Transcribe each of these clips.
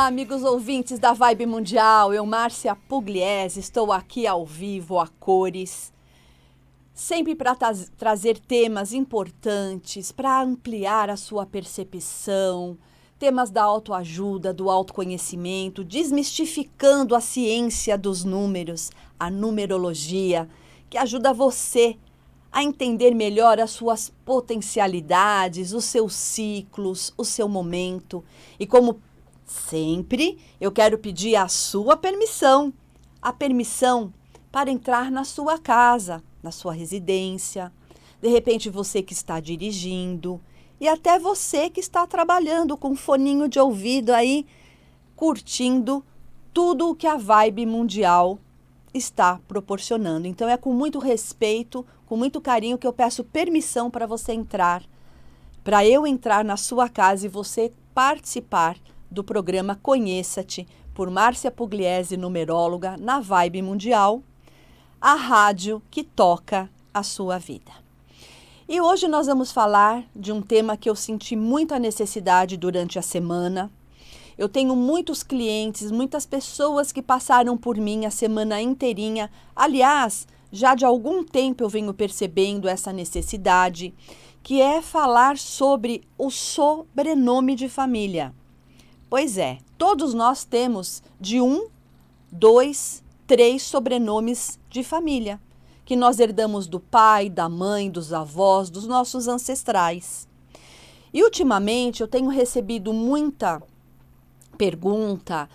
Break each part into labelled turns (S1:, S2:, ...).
S1: Olá, amigos ouvintes da Vibe Mundial. Eu, Márcia Pugliese, estou aqui ao vivo, a cores, sempre para trazer temas importantes, para ampliar a sua percepção, temas da autoajuda, do autoconhecimento, desmistificando a ciência dos números, a numerologia, que ajuda você a entender melhor as suas potencialidades, os seus ciclos, o seu momento. E como sempre, eu quero pedir a sua permissão, a permissão para entrar na sua casa, na sua residência, de repente você que está dirigindo e até você que está trabalhando com um foninho de ouvido aí, curtindo tudo o que a Vibe Mundial está proporcionando. Então é com muito respeito, com muito carinho que eu peço permissão para você entrar, para eu entrar na sua casa e você participar do programa Conheça-te, por Márcia Pugliese, numeróloga, na Vibe Mundial, a rádio que toca a sua vida. E hoje nós vamos falar de um tema que eu senti muita necessidade durante a semana. Eu tenho muitos clientes, muitas pessoas que passaram por mim a semana inteirinha. Aliás, já de algum tempo eu venho percebendo essa necessidade, que é falar sobre o sobrenome de família. Pois é, todos nós temos de 1, 2, 3 sobrenomes de família, que nós herdamos do pai, da mãe, dos avós, dos nossos ancestrais. E ultimamente eu tenho recebido muita pergunta,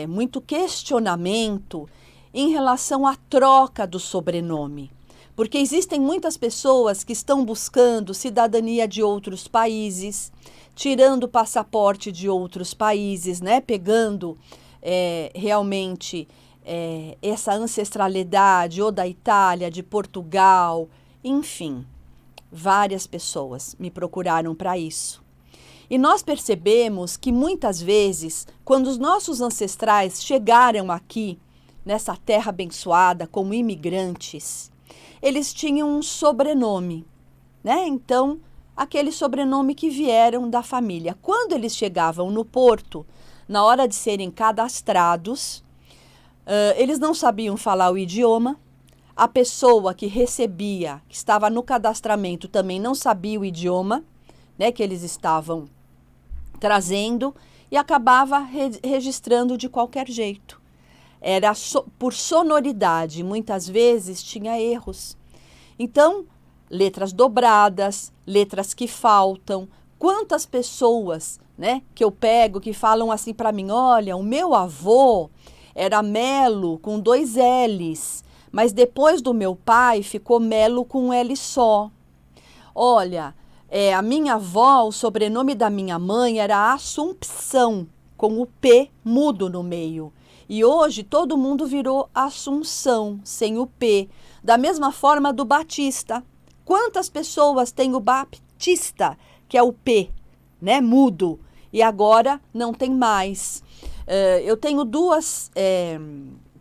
S1: muito questionamento em relação à troca do sobrenome. Porque existem muitas pessoas que estão buscando cidadania de outros países, tirando o passaporte de outros países, né? Pegando realmente essa ancestralidade ou da Itália, de Portugal, enfim, várias pessoas me procuraram para isso. E nós percebemos que muitas vezes, quando os nossos ancestrais chegaram aqui, nessa terra abençoada, como imigrantes, eles tinham um sobrenome, né? Então, aquele sobrenome que vieram da família. Quando eles chegavam no porto, na hora de serem cadastrados, eles não sabiam falar o idioma, a pessoa que recebia, que estava no cadastramento, também não sabia o idioma, né, que eles estavam trazendo, e acabava registrando de qualquer jeito. Era por sonoridade, muitas vezes tinha erros. Então, letras dobradas, letras que faltam. Quantas pessoas, né, que eu pego que falam assim para mim: olha, o meu avô era Melo com 2 L's, mas depois do meu pai ficou Melo com um L só. Olha, a minha avó, o sobrenome da minha mãe era Assumpção, com o P mudo no meio. E hoje todo mundo virou Assunção, sem o P. Da mesma forma do Batista. Quantas pessoas têm o Baptista, que é o P, né, mudo, e agora não tem mais. Eu tenho 2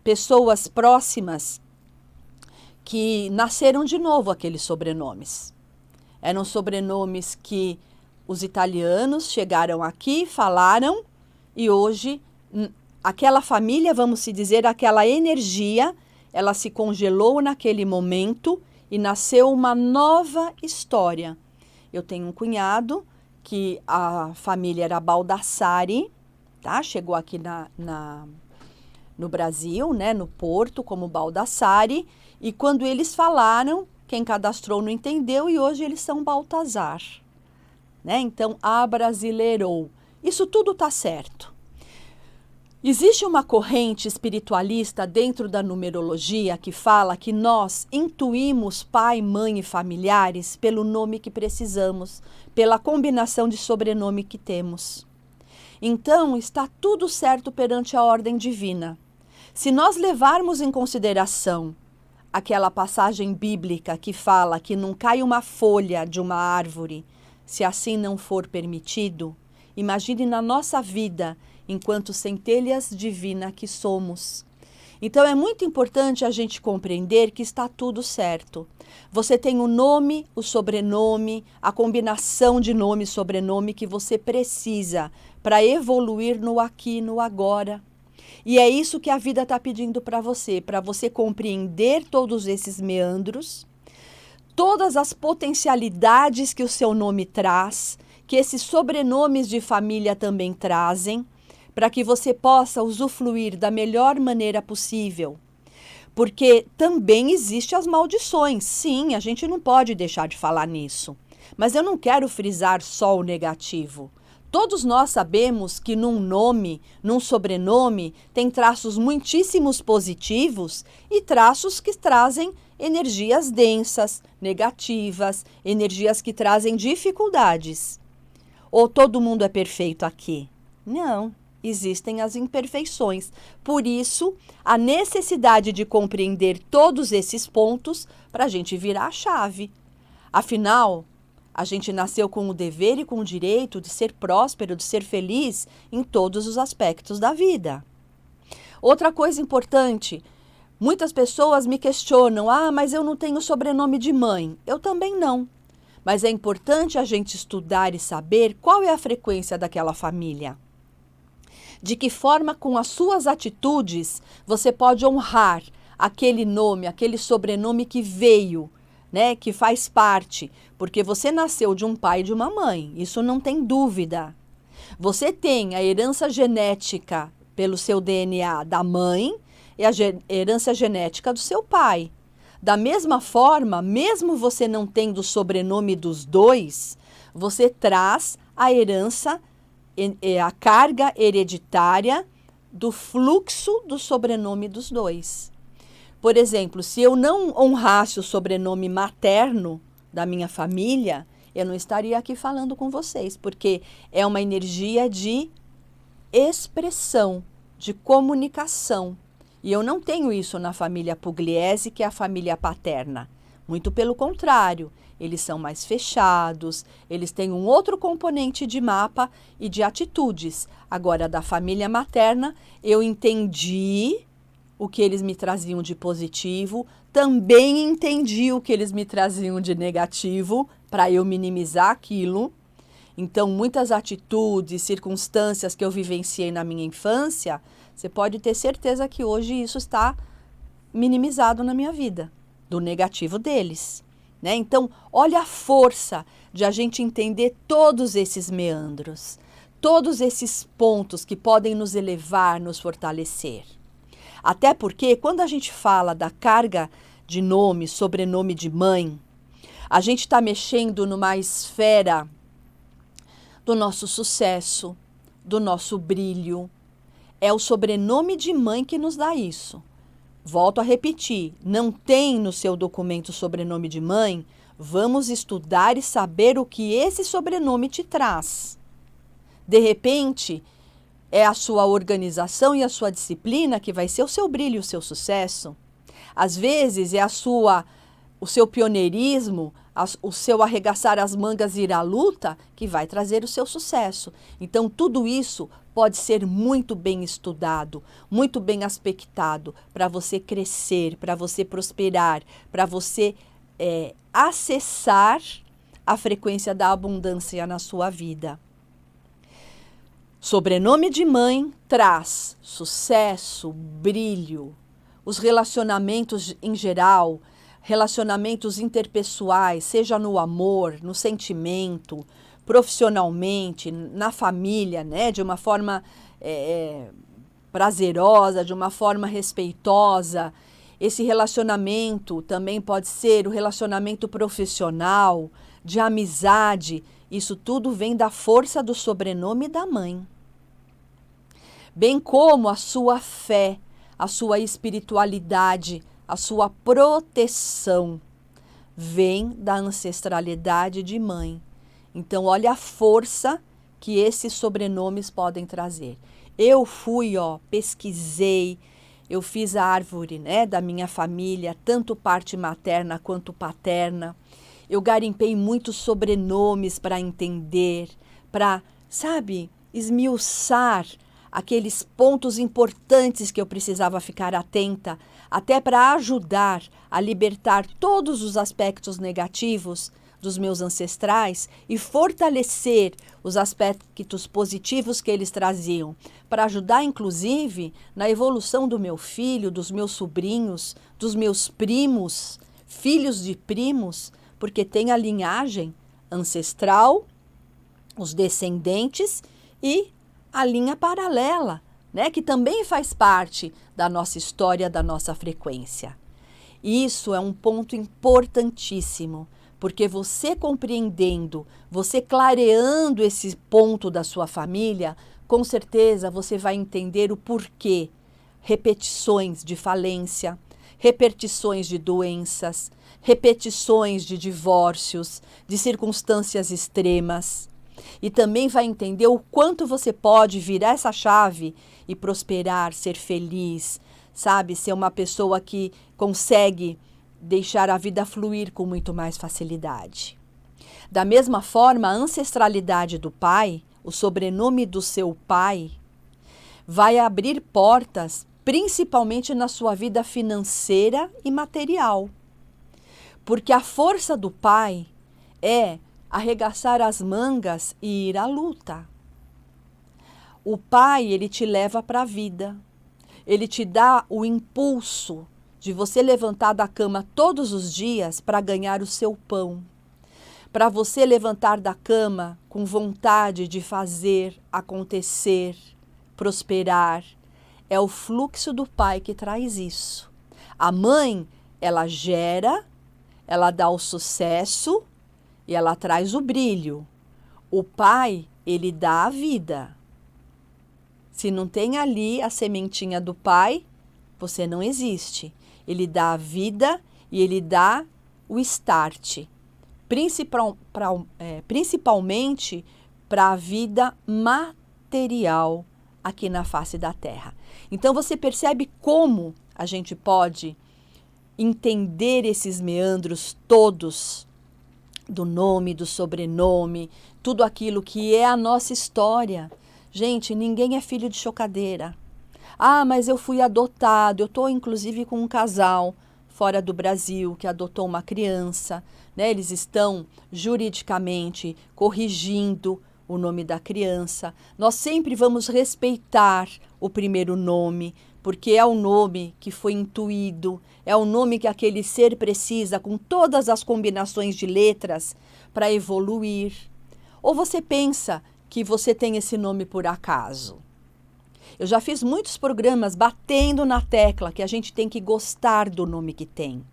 S1: pessoas próximas que nasceram de novo aqueles sobrenomes. Eram sobrenomes que os italianos chegaram aqui, falaram, e hoje aquela família, vamos se dizer, aquela energia, ela se congelou naquele momento e nasceu uma nova história. Eu tenho um cunhado que a família era Baldassari, tá? Chegou aqui no Brasil, né, no Porto, como Baldassari, e quando eles falaram, quem cadastrou não entendeu e hoje eles são Baltazar, né? Então, abrasileirou. Isso tudo está certo. Existe uma corrente espiritualista dentro da numerologia que fala que nós intuímos pai, mãe e familiares pelo nome que precisamos, pela combinação de sobrenome que temos. Então, está tudo certo perante a ordem divina. Se nós levarmos em consideração aquela passagem bíblica que fala que não cai uma folha de uma árvore, se assim não for permitido, imagine na nossa vida, enquanto centelhas divinas que somos. Então é muito importante a gente compreender que está tudo certo. Você tem o nome, o sobrenome, a combinação de nome e sobrenome que você precisa para evoluir no aqui e no agora. E é isso que a vida está pedindo para você compreender todos esses meandros, todas as potencialidades que o seu nome traz, que esses sobrenomes de família também trazem, para que você possa usufruir da melhor maneira possível. Porque também existem as maldições. Sim, a gente não pode deixar de falar nisso. Mas eu não quero frisar só o negativo. Todos nós sabemos que num nome, num sobrenome, tem traços muitíssimos positivos e traços que trazem energias densas, negativas, energias que trazem dificuldades. Ou todo mundo é perfeito aqui? Não. Existem as imperfeições. Por isso, a necessidade de compreender todos esses pontos para a gente virar a chave. Afinal, a gente nasceu com o dever e com o direito de ser próspero, de ser feliz em todos os aspectos da vida. Outra coisa importante, muitas pessoas me questionam, mas eu não tenho sobrenome de mãe. Eu também não. Mas é importante a gente estudar e saber qual é a frequência daquela família. De que forma, com as suas atitudes, você pode honrar aquele nome, aquele sobrenome que veio, né, que faz parte, porque você nasceu de um pai e de uma mãe, isso não tem dúvida. Você tem a herança genética pelo seu DNA da mãe e a herança genética do seu pai. Da mesma forma, mesmo você não tendo o sobrenome dos dois, você traz a herança, a carga hereditária do fluxo do sobrenome dos dois. Por exemplo, se eu não honrasse o sobrenome materno da minha família, eu não estaria aqui falando com vocês, porque é uma energia de expressão, de comunicação. E eu não tenho isso na família Pugliese, que é a família paterna. Muito pelo contrário, eles são mais fechados, eles têm um outro componente de mapa e de atitudes. Agora, da família materna, eu entendi o que eles me traziam de positivo, também entendi o que eles me traziam de negativo, para eu minimizar aquilo. Então, muitas atitudes, circunstâncias que eu vivenciei na minha infância, você pode ter certeza que hoje isso está minimizado na minha vida, do negativo deles. Né? Então, olha a força de a gente entender todos esses meandros, todos esses pontos que podem nos elevar, nos fortalecer. Até porque, quando a gente fala da carga de nome, sobrenome de mãe, a gente está mexendo numa esfera do nosso sucesso, do nosso brilho. É o sobrenome de mãe que nos dá isso. Volto a repetir, não tem no seu documento sobrenome de mãe? Vamos estudar e saber o que esse sobrenome te traz. De repente, é a sua organização e a sua disciplina que vai ser o seu brilho e o seu sucesso. Às vezes, é o seu pioneirismo, o seu arregaçar as mangas e ir à luta que vai trazer o seu sucesso. Então, tudo isso pode ser muito bem estudado, muito bem aspectado para você crescer, para você prosperar, para você acessar a frequência da abundância na sua vida. Sobrenome de mãe traz sucesso, brilho, os relacionamentos em geral, relacionamentos interpessoais, seja no amor, no sentimento, profissionalmente, na família, né? De uma forma prazerosa, de uma forma respeitosa. Esse relacionamento também pode ser o relacionamento profissional, de amizade. Isso tudo vem da força do sobrenome da mãe. Bem como a sua fé, a sua espiritualidade, a sua proteção, vem da ancestralidade de mãe. Então, olha a força que esses sobrenomes podem trazer. Eu fui, pesquisei, eu fiz a árvore, né, da minha família, tanto parte materna quanto paterna. Eu garimpei muitos sobrenomes para entender, para, esmiuçar aqueles pontos importantes que eu precisava ficar atenta, até para ajudar a libertar todos os aspectos negativos dos meus ancestrais e fortalecer os aspectos positivos que eles traziam, para ajudar, inclusive, na evolução do meu filho, dos meus sobrinhos, dos meus primos, filhos de primos, porque tem a linhagem ancestral, os descendentes e a linha paralela, né, que também faz parte da nossa história, da nossa frequência. Isso é um ponto importantíssimo, porque você compreendendo, você clareando esse ponto da sua família, com certeza você vai entender o porquê. Repetições de falência, repetições de doenças, repetições de divórcios, de circunstâncias extremas. E também vai entender o quanto você pode virar essa chave e prosperar, ser feliz, sabe? Ser uma pessoa que consegue deixar a vida fluir com muito mais facilidade. Da mesma forma, a ancestralidade do pai, o sobrenome do seu pai, vai abrir portas, principalmente na sua vida financeira e material. Porque a força do pai é arregaçar as mangas e ir à luta. O pai, ele te leva para a vida. Ele te dá o impulso de você levantar da cama todos os dias para ganhar o seu pão. Para você levantar da cama com vontade de fazer acontecer, prosperar. É o fluxo do pai que traz isso. A mãe, ela gera, ela dá o sucesso e ela traz o brilho. O pai, ele dá a vida. Se não tem ali a sementinha do pai, você não existe. Ele dá a vida e ele dá o start. Principalmente para a vida material aqui na face da Terra. Então você percebe como a gente pode entender esses meandros todos do nome, do sobrenome, tudo aquilo que é a nossa história. Gente, ninguém é filho de chocadeira. Ah, mas eu fui adotado. Eu estou, inclusive, com um casal fora do Brasil que adotou uma criança, né? Eles estão juridicamente corrigindo o nome da criança. Nós sempre vamos respeitar o primeiro nome, porque é o nome que foi intuído, é o nome que aquele ser precisa, com todas as combinações de letras, para evoluir. Ou você pensa que você tem esse nome por acaso? Eu já fiz muitos programas batendo na tecla que a gente tem que gostar do nome que tem.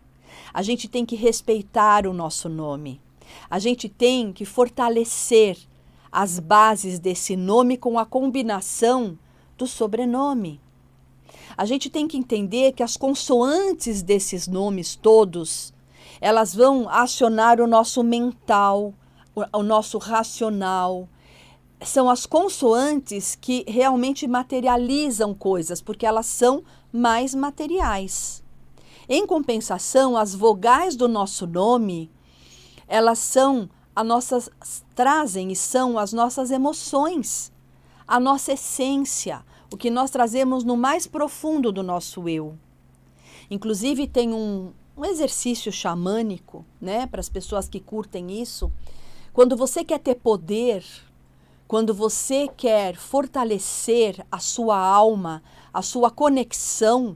S1: A gente tem que respeitar o nosso nome. A gente tem que fortalecer as bases desse nome com a combinação do sobrenome. A gente tem que entender que as consoantes desses nomes todos, elas vão acionar o nosso mental, o nosso racional. São as consoantes que realmente materializam coisas, porque elas são mais materiais. Em compensação, as vogais do nosso nome, elas são trazem e são as nossas emoções, a nossa essência, o que nós trazemos no mais profundo do nosso eu. Inclusive tem um exercício xamânico, né, para as pessoas que curtem isso. Quando você quer ter poder, quando você quer fortalecer a sua alma, a sua conexão,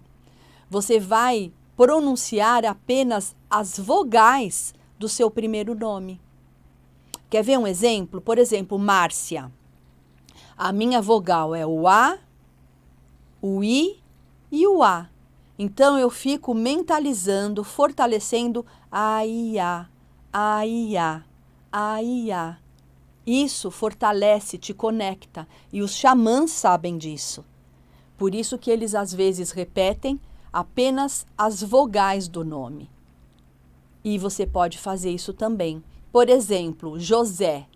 S1: você vai pronunciar apenas as vogais do seu primeiro nome. Quer ver um exemplo? Por exemplo, Márcia. A minha vogal é o A, o I e o A. Então, eu fico mentalizando, fortalecendo a, I, A, a, I, A, a, I, A. Isso fortalece, te conecta. E os xamãs sabem disso. Por isso que eles, às vezes, repetem apenas as vogais do nome. E você pode fazer isso também. Por exemplo, José.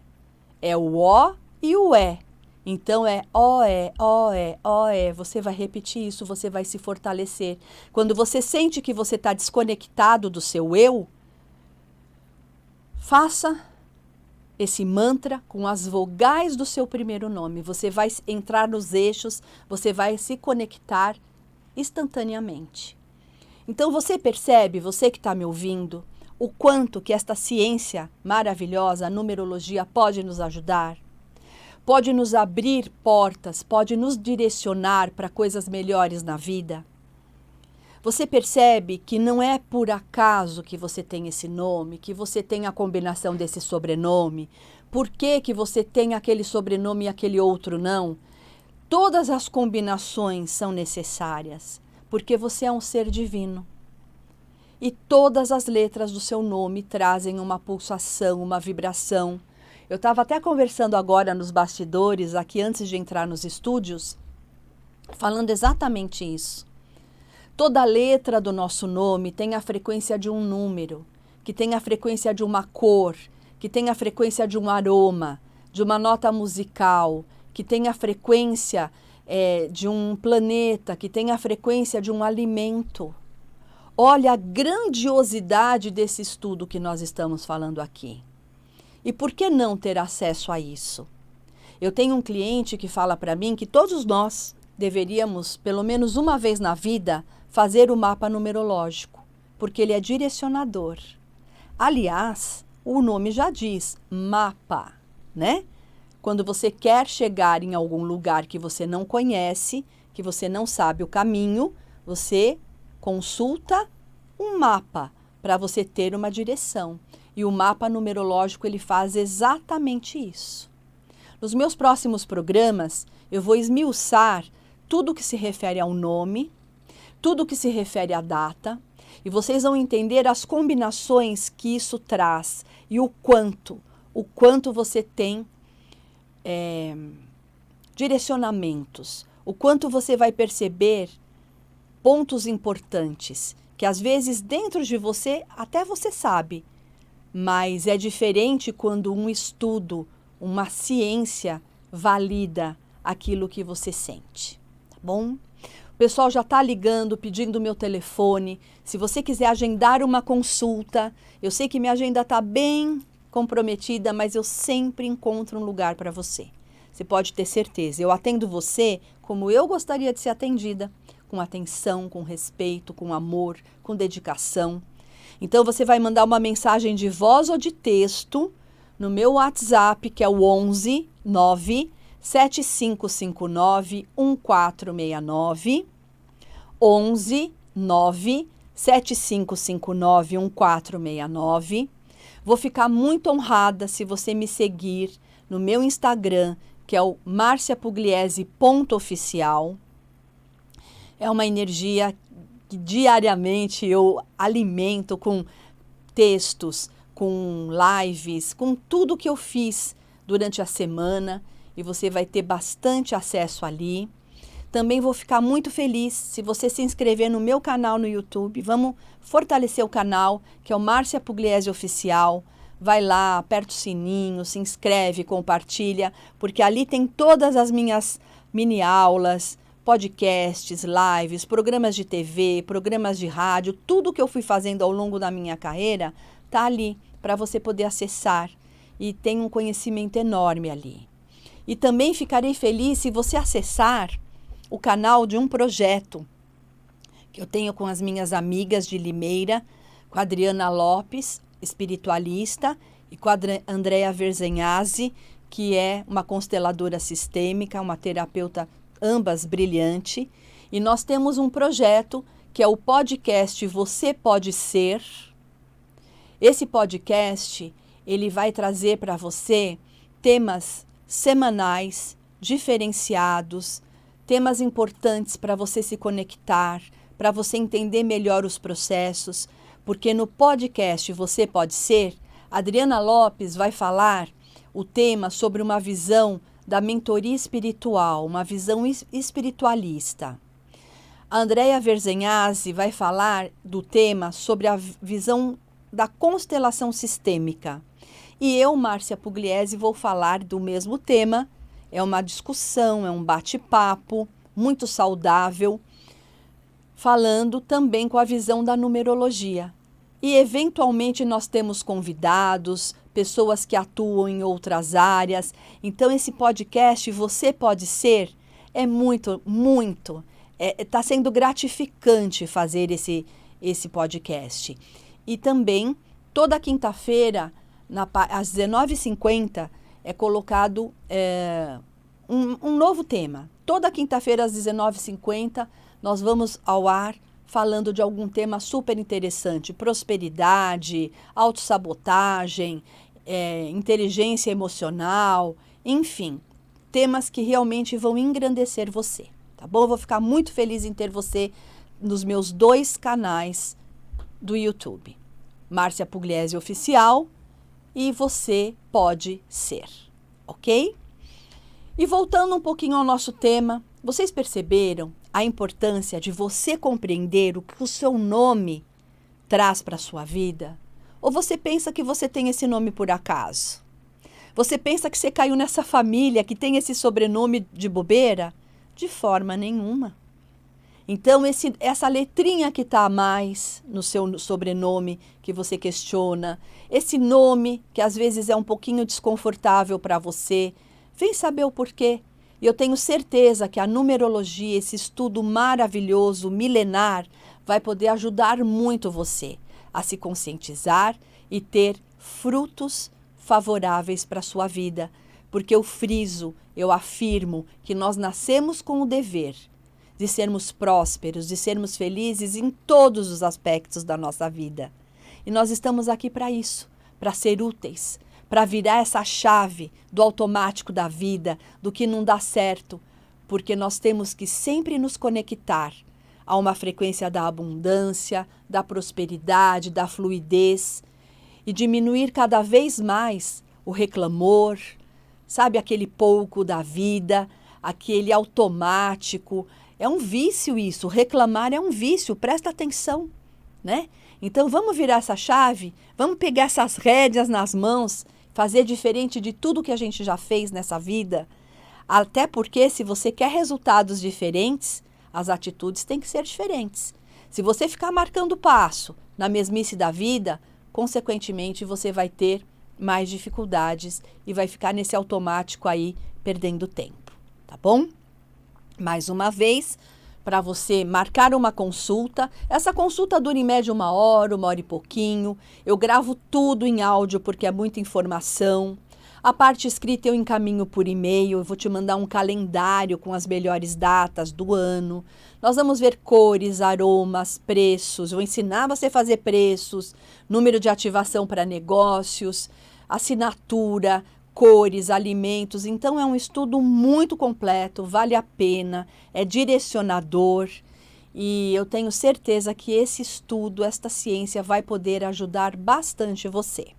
S1: É o O e o E. Então, é O-E, O-E, O-E. Você vai repetir isso, você vai se fortalecer. Quando você sente que você está desconectado do seu eu, faça esse mantra com as vogais do seu primeiro nome. Você vai entrar nos eixos, você vai se conectar instantaneamente. Então, você percebe, você que está me ouvindo, o quanto que esta ciência maravilhosa, a numerologia, pode nos ajudar? Pode nos abrir portas, pode nos direcionar para coisas melhores na vida? Você percebe que não é por acaso que você tem esse nome, que você tem a combinação desse sobrenome? Por que você tem aquele sobrenome e aquele outro não? Todas as combinações são necessárias, porque você é um ser divino. E todas as letras do seu nome trazem uma pulsação, uma vibração. Eu estava até conversando agora nos bastidores, aqui antes de entrar nos estúdios, falando exatamente isso. Toda letra do nosso nome tem a frequência de um número, que tem a frequência de uma cor, que tem a frequência de um aroma, de uma nota musical, que tem a frequência de um planeta, que tem a frequência de um alimento. Olha a grandiosidade desse estudo que nós estamos falando aqui. E por que não ter acesso a isso? Eu tenho um cliente que fala para mim que todos nós deveríamos, pelo menos uma vez na vida, fazer o mapa numerológico, porque ele é direcionador. Aliás, o nome já diz mapa, né? Quando você quer chegar em algum lugar que você não conhece, que você não sabe o caminho, você consulta um mapa para você ter uma direção. E o mapa numerológico ele faz exatamente isso. Nos meus próximos programas, eu vou esmiuçar tudo que se refere ao nome, tudo que se refere à data, e vocês vão entender as combinações que isso traz e o quanto você tem direcionamentos, o quanto você vai perceber pontos importantes, que às vezes dentro de você até você sabe, mas é diferente quando um estudo, uma ciência valida aquilo que você sente, tá bom? O pessoal já está ligando, pedindo o meu telefone. Se você quiser agendar uma consulta, eu sei que minha agenda está bem comprometida, mas eu sempre encontro um lugar para você. Você pode ter certeza, eu atendo você como eu gostaria de ser atendida, com atenção, com respeito, com amor, com dedicação. Então você vai mandar uma mensagem de voz ou de texto no meu WhatsApp, que é o 11 9 7559 1469, 11 9 7559 1469. Vou ficar muito honrada se você me seguir no meu Instagram, que é o marciapugliese.oficial. É uma energia que diariamente eu alimento com textos, com lives, com tudo que eu fiz durante a semana, e você vai ter bastante acesso ali. Também vou ficar muito feliz se você se inscrever no meu canal no YouTube. Vamos fortalecer o canal, que é o Márcia Pugliese Oficial. Vai lá, aperta o sininho, se inscreve, compartilha, porque ali tem todas as minhas mini aulas, podcasts, lives, programas de TV, programas de rádio, tudo que eu fui fazendo ao longo da minha carreira está ali para você poder acessar, e tem um conhecimento enorme ali. E também ficarei feliz se você acessar o canal de um projeto que eu tenho com as minhas amigas de Limeira, com a Adriana Lopes, espiritualista, e com a Andrea Verzenhasi, que é uma consteladora sistêmica, uma terapeuta, ambas brilhante. E nós temos um projeto que é o podcast Você Pode Ser. Esse podcast, ele vai trazer para você temas semanais, diferenciados, temas importantes para você se conectar, para você entender melhor os processos, porque no podcast Você Pode Ser, Adriana Lopes vai falar o tema sobre uma visão da mentoria espiritual, uma visão espiritualista. A Andrea Verzenhasi vai falar do tema sobre a visão da constelação sistêmica. E eu, Márcia Pugliese, vou falar do mesmo tema. É uma discussão, é um bate-papo muito saudável, falando também com a visão da numerologia. E, eventualmente, nós temos convidados, pessoas que atuam em outras áreas. Então, esse podcast, Você Pode Ser, é está sendo gratificante fazer esse podcast. E também Toda quinta-feira, às 19h50, é colocado um novo tema. Toda quinta-feira, às 19h50, nós vamos ao ar falando de algum tema super interessante. Prosperidade, autossabotagem, inteligência emocional, enfim, temas que realmente vão engrandecer você, tá bom? Eu vou ficar muito feliz em ter você nos meus 2 canais do YouTube. Márcia Pugliese Oficial e Você Pode Ser, ok? E voltando um pouquinho ao nosso tema, vocês perceberam a importância de você compreender o que o seu nome traz para a sua vida? Ou você pensa que você tem esse nome por acaso? Você pensa que você caiu nessa família que tem esse sobrenome de bobeira? De forma nenhuma. Então, essa letrinha que está a mais no seu sobrenome, que você questiona, esse nome que às vezes é um pouquinho desconfortável para você, vem saber o porquê. E eu tenho certeza que a numerologia, esse estudo maravilhoso, milenar, vai poder ajudar muito você a se conscientizar e ter frutos favoráveis para a sua vida. Porque eu friso, eu afirmo que nós nascemos com o dever de sermos prósperos, de sermos felizes em todos os aspectos da nossa vida. E nós estamos aqui para isso, para ser úteis, para virar essa chave do automático da vida, do que não dá certo, porque nós temos que sempre nos conectar a uma frequência da abundância, da prosperidade, da fluidez e diminuir cada vez mais o reclamor, sabe, aquele pouco da vida, aquele automático. É um vício isso, reclamar é um vício, presta atenção, né? Então vamos virar essa chave, vamos pegar essas rédeas nas mãos, fazer diferente de tudo que a gente já fez nessa vida. Até porque se você quer resultados diferentes, as atitudes têm que ser diferentes. Se você ficar marcando passo na mesmice da vida, consequentemente você vai ter mais dificuldades e vai ficar nesse automático aí, perdendo tempo, tá bom? Mais uma vez, para você marcar uma consulta. Essa consulta dura em média 1 hora e pouquinho. Eu gravo tudo em áudio porque é muita informação. A parte escrita eu encaminho por e-mail. Eu vou te mandar um calendário com as melhores datas do ano. Nós vamos ver cores, aromas, preços. Eu vou ensinar você a fazer preços, número de ativação para negócios, assinatura, cores, alimentos. Então é um estudo muito completo, vale a pena, é direcionador e eu tenho certeza que esse estudo, esta ciência vai poder ajudar bastante você.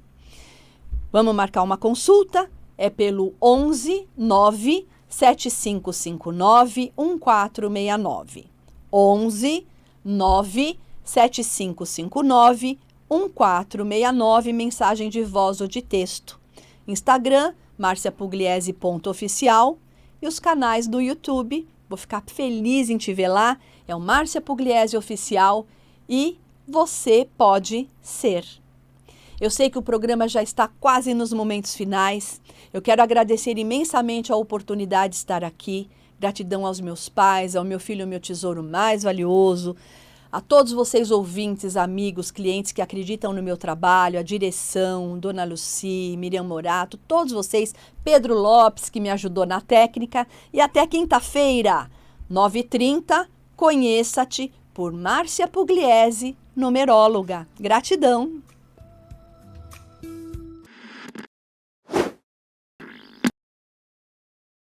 S1: Vamos marcar uma consulta? É pelo 11 9 7559 1469. 11 9 7559 1469, mensagem de voz ou de texto. Instagram, marciapugliese.oficial e os canais do YouTube. Vou ficar feliz em te ver lá. É o Márcia Pugliese Oficial e Você Pode Ser. Eu sei que o programa já está quase nos momentos finais. Eu quero agradecer imensamente a oportunidade de estar aqui. Gratidão aos meus pais, ao meu filho, meu tesouro mais valioso. A todos vocês ouvintes, amigos, clientes que acreditam no meu trabalho, a direção, Dona Luci, Miriam Morato, todos vocês, Pedro Lopes, que me ajudou na técnica. E até quinta-feira, 9h30, conheça-te por Márcia Pugliese, numeróloga. Gratidão!